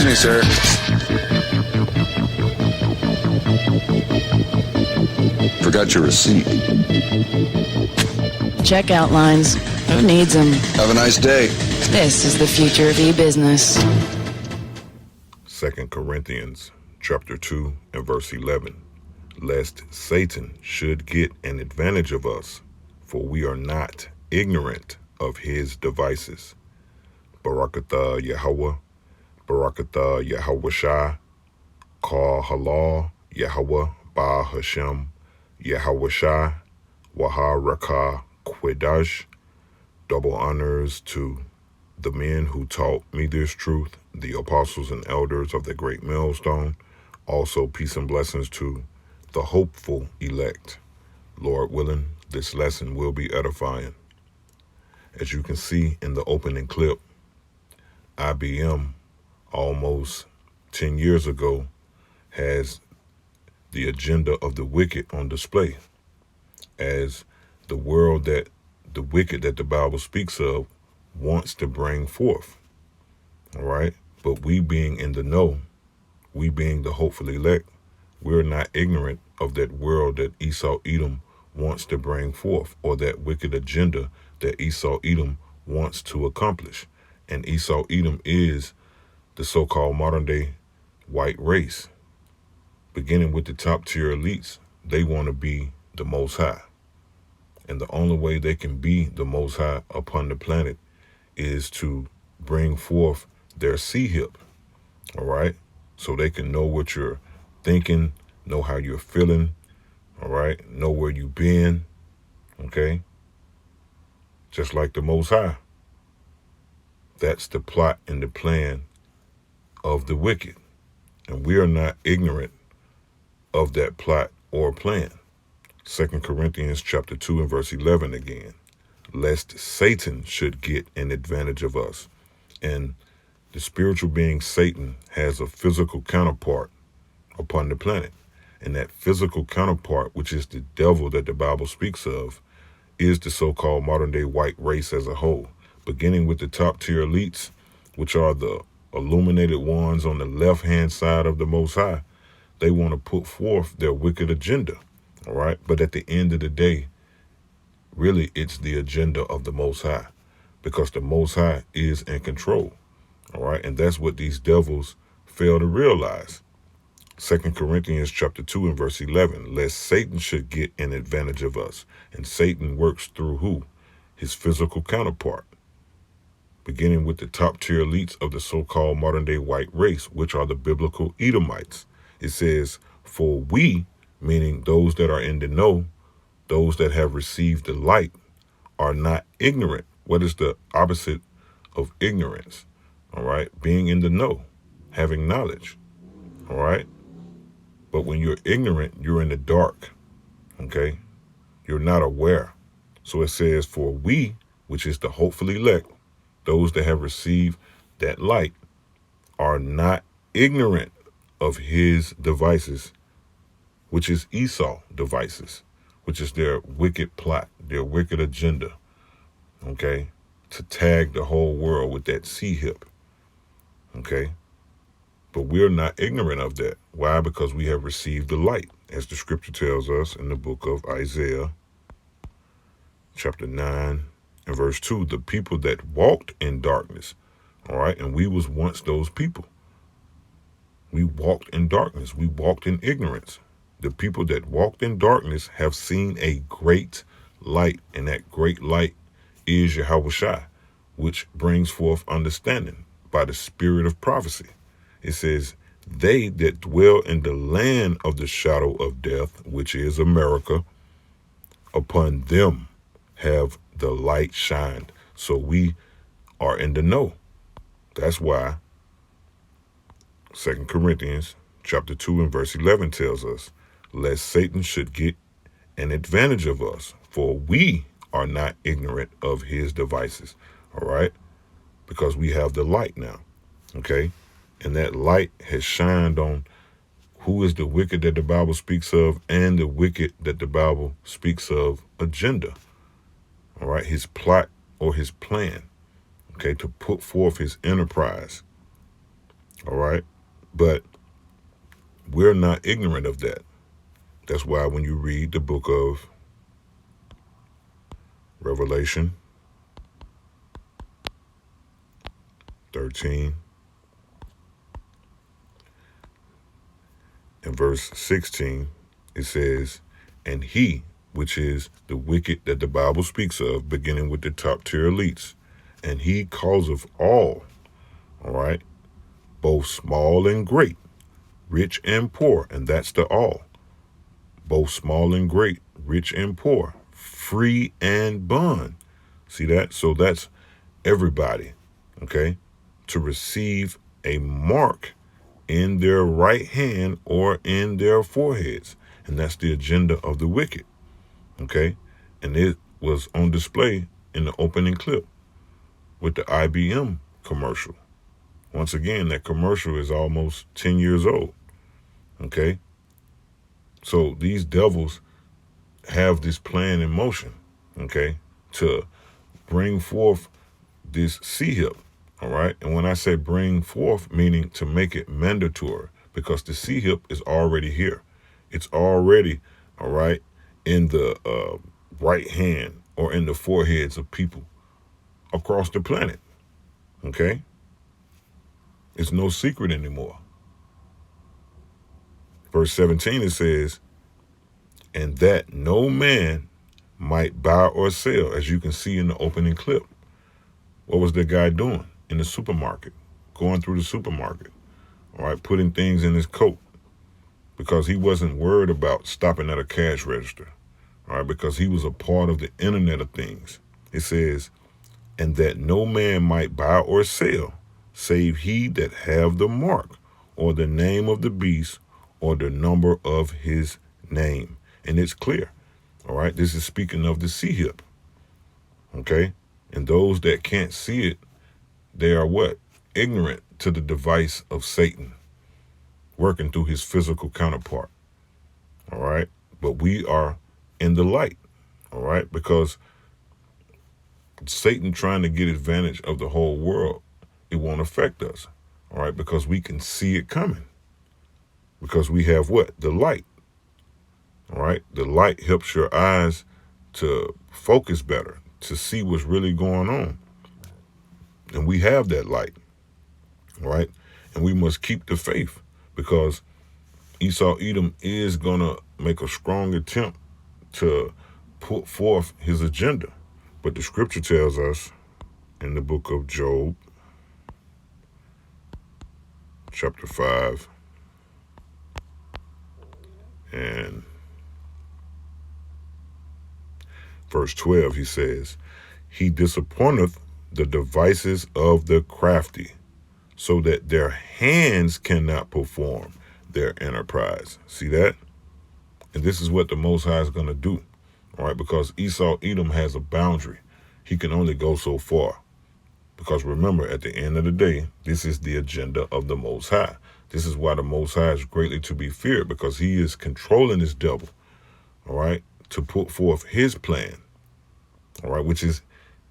me, sir. Forgot your receipt. Checkout lines. Who needs them? Have a nice day. This is the future of e-business. 2 Corinthians chapter 2 and verse 11. Lest Satan should get an advantage of us, for we are not ignorant of his devices. Barakatah Yahweh, Barakatah Yahweh Shai, Ka Halal Yahweh Ba Hashem, Yahweh Shai, Waha Rakah Kwedash. Double honors to the men who taught me this truth, the apostles and elders of the great millstone. Also, peace and blessings to the hopeful elect. Lord willing, this lesson will be edifying. As you can see in the opening clip, IBM almost 10 years ago has the agenda of the wicked on display as the world that the wicked that the Bible speaks of wants to bring forth. All right. But we being in the know, we being the hopeful elect, we're not ignorant of that world that Esau Edom wants to bring forth, or that wicked agenda that Esau Edom wants to accomplish. And Esau Edom is the so-called modern day white race. Beginning with the top tier elites, they want to be the Most High. And the only way they can be the Most High upon the planet is to bring forth their C-hip, all right? So they can know what you're thinking, know how you're feeling, all right? Know where you've been, okay? Just like the Most High. That's the plot and the plan of the wicked. And we are not ignorant of that plot or plan. 2 Corinthians chapter 2 and verse 11 again. Lest Satan should get an advantage of us. And the spiritual being Satan has a physical counterpart upon the planet. And that physical counterpart, which is the devil that the Bible speaks of, is the so-called modern day white race as a whole. Beginning with the top tier elites, which are the illuminated ones on the left-hand side of the Most High. They want to put forth their wicked agenda, all right? But at the end of the day, really, it's the agenda of the Most High, because the Most High is in control, all right? And that's what these devils fail to realize. 2 Corinthians chapter 2 and verse 11, lest Satan should get an advantage of us. And Satan works through who? His physical counterpart. Beginning with the top tier elites of the so-called modern day white race, which are the biblical Edomites. It says, for we, meaning those that are in the know, those that have received the light, are not ignorant. What is the opposite of ignorance? All right. Being in the know, having knowledge. All right. But when you're ignorant, you're in the dark. Okay. You're not aware. So it says, for we, which is the hopeful elect, those that have received that light, are not ignorant of his devices, which is Esau devices, which is their wicked plot, their wicked agenda, okay, to tag the whole world with that C-hip, okay? But we're not ignorant of that. Why? Because we have received the light, as the scripture tells us in the book of Isaiah, chapter 9, and verse 2, the people that walked in darkness, all right? And we was once those people. We walked in darkness. We walked in ignorance. The people that walked in darkness have seen a great light, and that great light is Yahweh Shai, which brings forth understanding by the spirit of prophecy. It says, they that dwell in the land of the shadow of death, which is America, upon them have the light shined. So we are in the know. That's why 2 Corinthians chapter 2 and verse 11 tells us, lest Satan should get an advantage of us, for we are not ignorant of his devices. All right? Because we have the light now. Okay? And that light has shined on who is the wicked that the Bible speaks of, and the wicked that the Bible speaks of agenda. All right? His plot or his plan. Okay? To put forth his enterprise. All right. But we're not ignorant of that. That's why when you read the book of Revelation 13 and verse 16, it says, and he, which is the wicked that the Bible speaks of, beginning with the top tier elites, and he causeth all right, both small and great, rich and poor, and that's the all, both small and great, rich and poor, free and bond. See that? So that's everybody, okay, to receive a mark in their right hand or in their foreheads. And that's the agenda of the wicked, okay? And it was on display in the opening clip with the IBM commercial. Once again, that commercial is almost 10 years old, okay? So these devils have this plan in motion, okay, to bring forth this C-hip, all right? And when I say bring forth, meaning to make it mandatory, because the C-hip is already here. It's already, all right, in the right hand or in the foreheads of people across the planet, okay? It's no secret anymore. Verse 17, it says, and that no man might buy or sell, as you can see in the opening clip. What was the guy doing in the supermarket? Going through the supermarket, all right, putting things in his coat because he wasn't worried about stopping at a cash register, all right, because he was a part of the Internet of Things. It says, and that no man might buy or sell, save he that have the mark, or the name of the beast, or the number of his name. And it's clear, all right? This is speaking of the C-hip, okay? And those that can't see it, they are what? Ignorant to the device of Satan, working through his physical counterpart, all right? But we are in the light, all right? Because Satan trying to get advantage of the whole world, it won't affect us, all right? Because we can see it coming. Because we have what? The light, all right? The light helps your eyes to focus better, to see what's really going on. And we have that light, all right? And we must keep the faith, because Esau Edom is going to make a strong attempt to put forth his agenda. But the scripture tells us in the book of Job, chapter 5, and verse 12, he says, he disappointeth the devices of the crafty, so that their hands cannot perform their enterprise. See that? And this is what the Most High is going to do, all right? Because Esau Edom has a boundary. He can only go so far. Because remember, at the end of the day, this is the agenda of the Most High. This is why the Most High is greatly to be feared, because he is controlling this devil, all right, to put forth his plan, all right, which is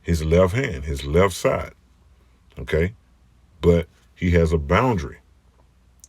his left hand, his left side, okay? But he has a boundary,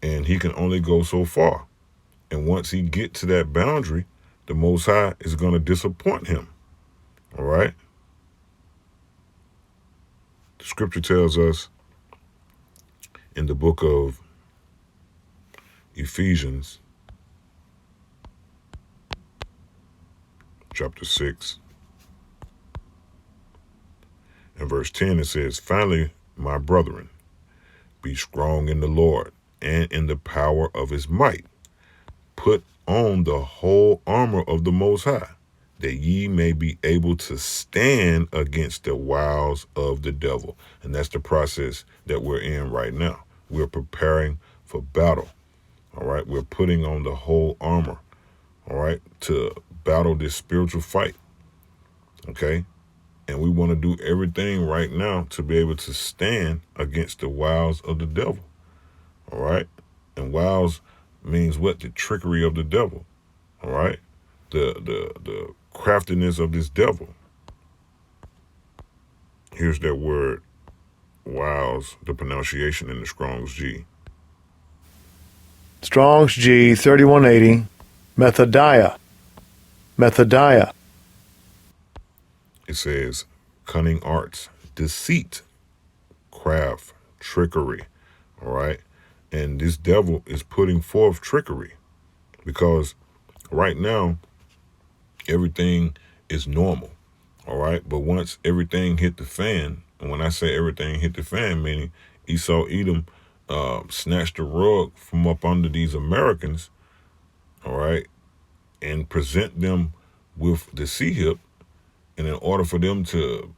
and he can only go so far. And once he gets to that boundary, the Most High is going to disappoint him, all right? The scripture tells us in the book of Ephesians, chapter 6, and verse 10, it says, finally, my brethren, be strong in the Lord and in the power of his might. Put on the whole armor of the Most High, that ye may be able to stand against the wiles of the devil. And that's the process that we're in right now. We're preparing for battle, all right? We're putting on the whole armor, all right, to battle this spiritual fight, okay? And we want to do everything right now to be able to stand against the wiles of the devil, all right? And wiles means what? The trickery of the devil, all right? The craftiness of this devil. Here's that word, wiles, the pronunciation in the Strong's G. Strong's G 3180, methodia. Methodia. It says cunning arts, deceit, craft, trickery. All right. And this devil is putting forth trickery because right now everything is normal. All right. But once everything hit the fan, and when I say everything hit the fan, meaning Esau Edom snatched the rug from up under these Americans, all right, and present them with the sea hip. And in order for them to,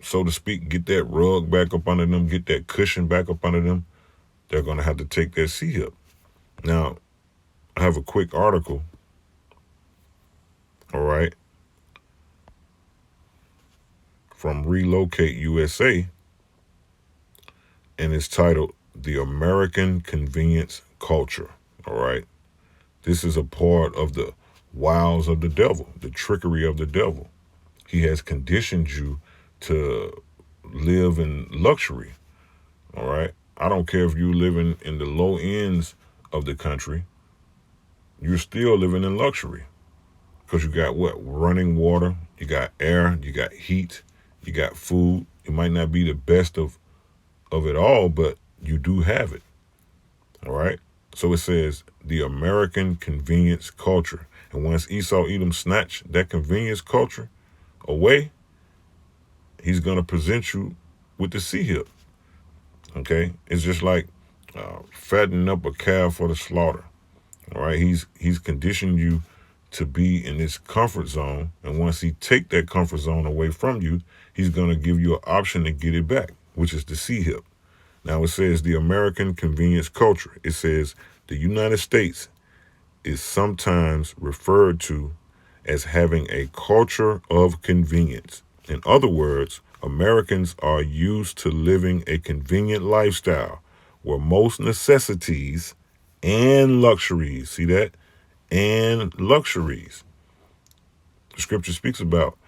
so to speak, get that rug back up under them, get that cushion back up under them, they're going to have to take that sea hip. Now, I have a quick article, all right, from Relocate USA, and it's titled The American Convenience Culture, all right? This is a part of the wiles of the devil, the trickery of the devil. He has conditioned you to live in luxury, all right? I don't care if you're living in the low ends of the country, you're still living in luxury because you got what? Running water, you got air, you got heat, you got food. It might not be the best of it all, but you do have it, all right? So it says the American convenience culture. And once Esau Edom snatched that convenience culture away, he's going to present you with the sea hip. Okay? It's just like fattening up a calf for the slaughter. All right? He's conditioned you to be in this comfort zone. And once he take that comfort zone away from you, he's going to give you an option to get it back, which is the sea hip. Now it says the American convenience culture. It says the United States is sometimes referred to as having a culture of convenience. In other words, Americans are used to living a convenient lifestyle where most necessities and luxuries, see that? And luxuries. The scripture speaks about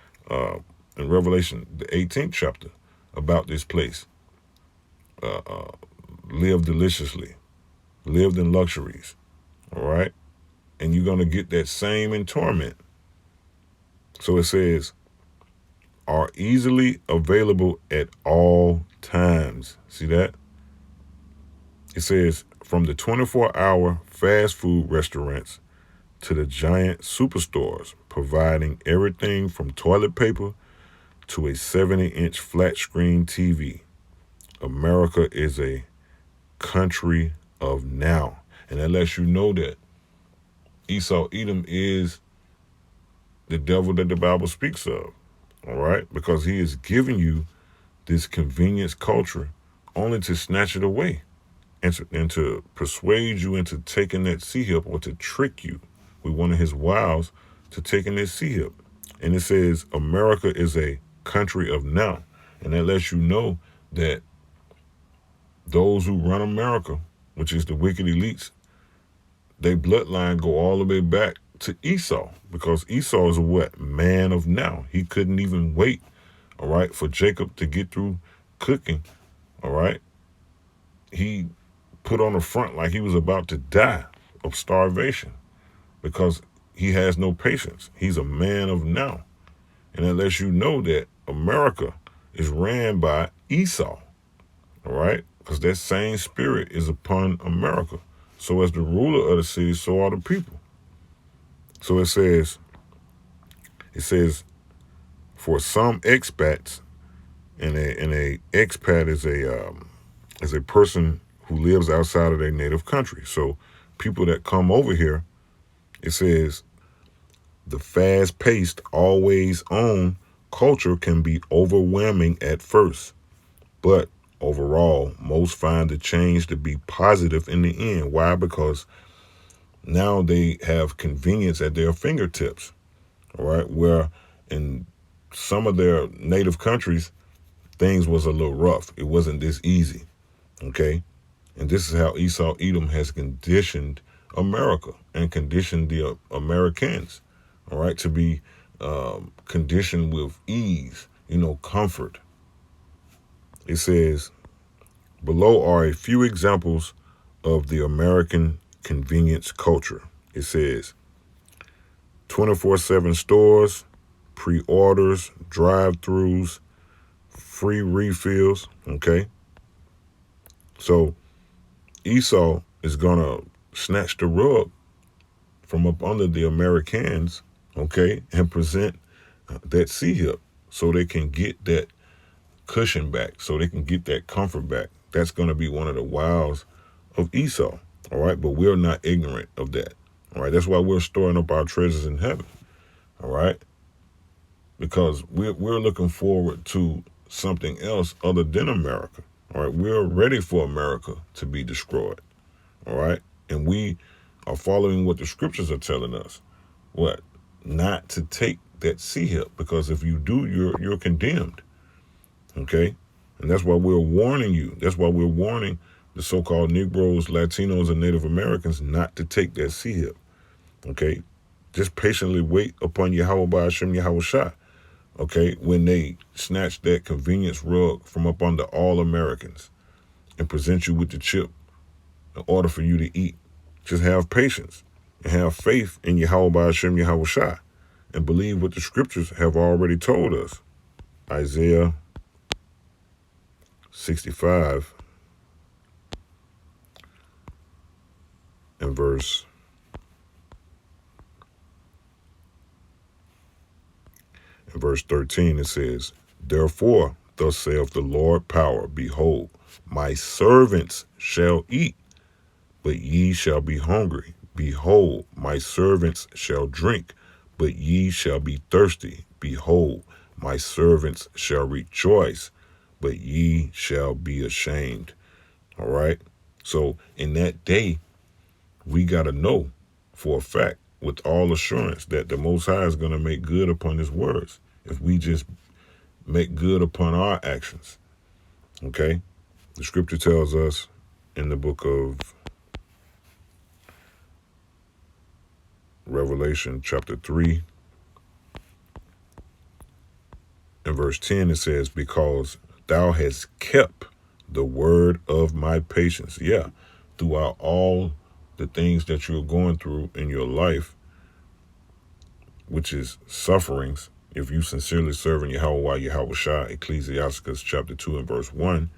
in Revelation, the 18th chapter, about this place. Live deliciously, lived in luxuries, all right? And you're going to get that same in torment. So it says, are easily available at all times. See that? It says, from the 24-hour fast food restaurants to the giant superstores, providing everything from toilet paper to a 70-inch flat screen TV. America is a country of now. And that lets you know that Esau Edom is the devil that the Bible speaks of. All right? Because he is giving you this convenience culture only to snatch it away and to persuade you into taking that sea hip, or to trick you with one of his wiles to taking that sea hip. And it says America is a country of now. And that lets you know that those who run America, which is the wicked elites, their bloodline go all the way back to Esau, because Esau is a what? Man of now. He couldn't even wait, all right, for Jacob to get through cooking, all right? He put on the front like he was about to die of starvation because he has no patience. He's a man of now. And it lets you know that America is ran by Esau, all right? Because that same spirit is upon America. So as the ruler of the city, so are the people. So it says, for some expats, and a expat is a person who lives outside of their native country. So people that come over here, it says, the fast-paced, always-on culture can be overwhelming at first, but overall, most find the change to be positive in the end. Why? Because now they have convenience at their fingertips, all right? Where in some of their native countries, things was a little rough. It wasn't this easy, okay? And this is how Esau Edom has conditioned America and conditioned the Americans, all right, to be conditioned with ease, comfort. It says, below are a few examples of the American convenience culture. It says 24/7 stores, pre-orders, drive-thrus, free refills. Okay. So Esau is going to snatch the rug from up under the Americans, okay, and present that C-hip so they can get that cushion back, so they can get that comfort back. That's going to be one of the wiles of Esau, all right? But we're not ignorant of that, all right? That's why we're storing up our treasures in heaven, all right? Because we're looking forward to something else other than America, all right? We're ready for America to be destroyed, all right? And we are following what the scriptures are telling us. What? Not to take that C-hip, because if you do, you're condemned. Okay? And that's why we're warning you. That's why we're warning the so-called Negroes, Latinos, and Native Americans not to take that C-hip. Okay? Just patiently wait upon Yahweh Ba'ashem Yahweh Shah. Okay? When they snatch that convenience rug from up under all Americans and present you with the chip in order for you to eat. Just have patience and have faith in Yahweh Ba'ashem Yahweh Shah and believe what the scriptures have already told us. Isaiah 65 and verse 13, it says, therefore, thus saith the Lord power, behold, my servants shall eat, but ye shall be hungry. Behold, my servants shall drink, but ye shall be thirsty. Behold, my servants shall rejoice, but ye shall be ashamed. All right? So in that day, we got to know for a fact, with all assurance, that the Most High is going to make good upon his words if we just make good upon our actions. Okay? The scripture tells us in the book of Revelation chapter 3 and verse 10, it says, because thou hast kept the word of my patience. Yeah, throughout all the things that you're going through in your life, which is sufferings, if you sincerely serve in Yahweh Yahweh Shah, Ecclesiasticus chapter 2 and verse 1,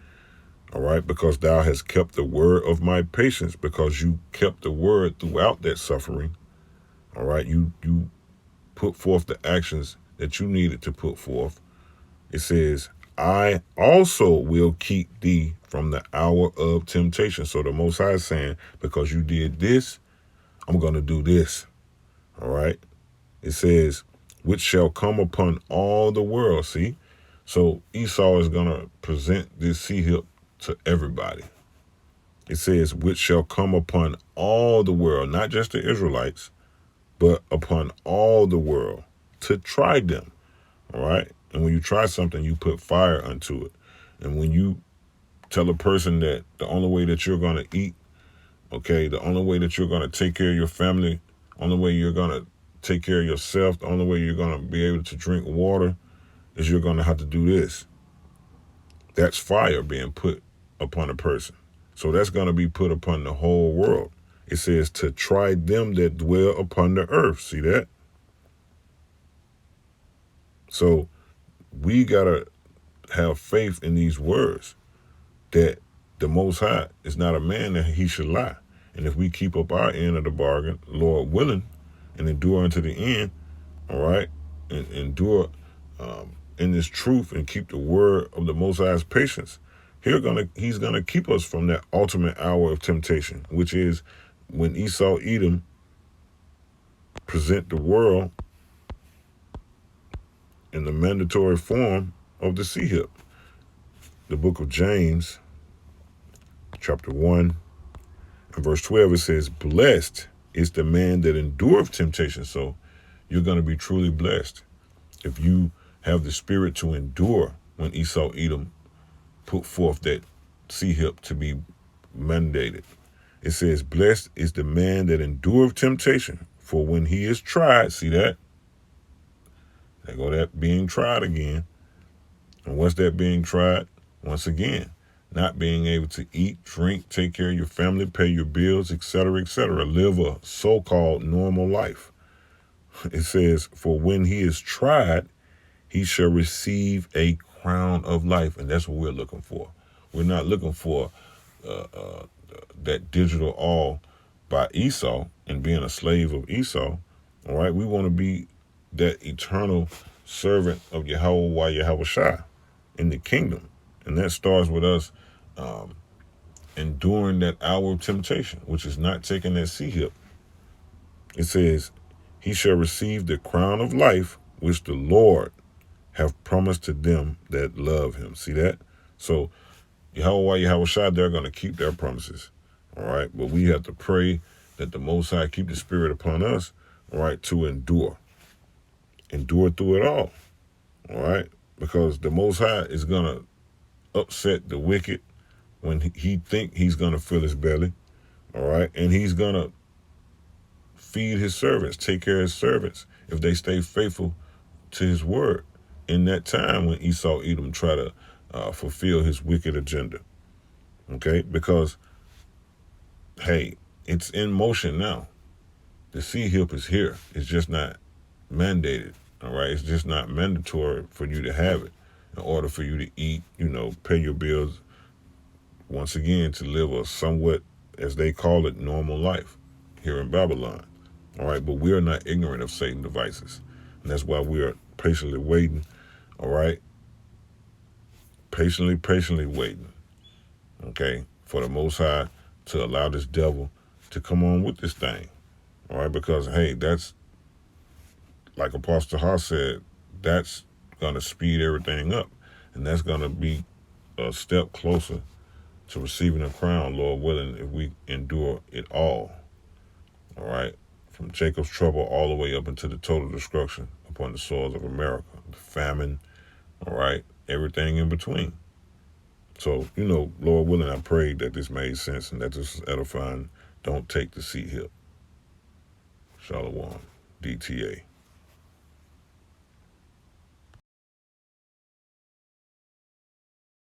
all right, because thou hast kept the word of my patience, because you kept the word throughout that suffering, all right, you put forth the actions that you needed to put forth. It says, I also will keep thee from the hour of temptation. So the Most High is saying, because you did this, I'm going to do this. All right. It says, which shall come upon all the world. See? So Esau is going to present this C-hip to everybody. It says, which shall come upon all the world, not just the Israelites, but upon all the world to try them. All right. And when you try something, you put fire unto it. And when you tell a person that the only way that you're going to eat, okay, the only way that you're going to take care of your family, only way you're going to take care of yourself, the only way you're going to be able to drink water is you're going to have to do this. That's fire being put upon a person. So that's going to be put upon the whole world. It says to try them that dwell upon the earth. See that? So we got to have faith in these words that the Most High is not a man that he should lie. And if we keep up our end of the bargain, Lord willing, and endure unto the end, all right, and endure in this truth and keep the word of the Most High's patience, he's gonna keep us from that ultimate hour of temptation, which is when Esau, Edom present the world in the mandatory form of the C-hip. The book of James, chapter 1, and verse 12, it says, blessed is the man that endureth temptation. So you're going to be truly blessed if you have the spirit to endure when Esau, Edom put forth that C-hip to be mandated. It says, blessed is the man that endureth temptation, for when he is tried, see that? There go that being tried again. And what's that being tried? Once again, not being able to eat, drink, take care of your family, pay your bills, etc., etc., live a so-called normal life. It says, for when he is tried, he shall receive a crown of life. And that's what we're looking for. We're not looking for that digital all by Esau and being a slave of Esau. All right, we want to be that eternal servant of Yahweh Yahushua in the kingdom. And that starts with us enduring that hour of temptation, which is not taking that sea hip. It says, he shall receive the crown of life, which the Lord have promised to them that love him. See that? So Yahweh Yahushua, they're going to keep their promises. All right. But we have to pray that the Most High keep the Spirit upon us, all right, to endure. Endure through it all. All right. Because the Most High is going to upset the wicked when he think he's going to fill his belly. All right. And he's going to feed his servants, take care of his servants if they stay faithful to his word in that time when Esau Edom try to fulfill his wicked agenda. Okay, because, hey, it's in motion now. The sea hip is here. It's just not mandated, all right? It's just not mandatory for you to have it in order for you to eat, pay your bills, once again, to live a somewhat, as they call it, normal life here in Babylon. All right, but we are not ignorant of Satan's devices. And that's why we are patiently waiting, all right? Patiently waiting, okay, for the Most High to allow this devil to come on with this thing, all right? Because, hey, that's, like Apostle Har said, that's going to speed everything up. And that's going to be a step closer to receiving a crown, Lord willing, if we endure it all, right? From Jacob's trouble all the way up into the total destruction upon the soils of America, the famine, all right, everything in between. So, Lord willing, I pray that this made sense and that this is edifying. Don't take the sea hip. Shalom, DTA.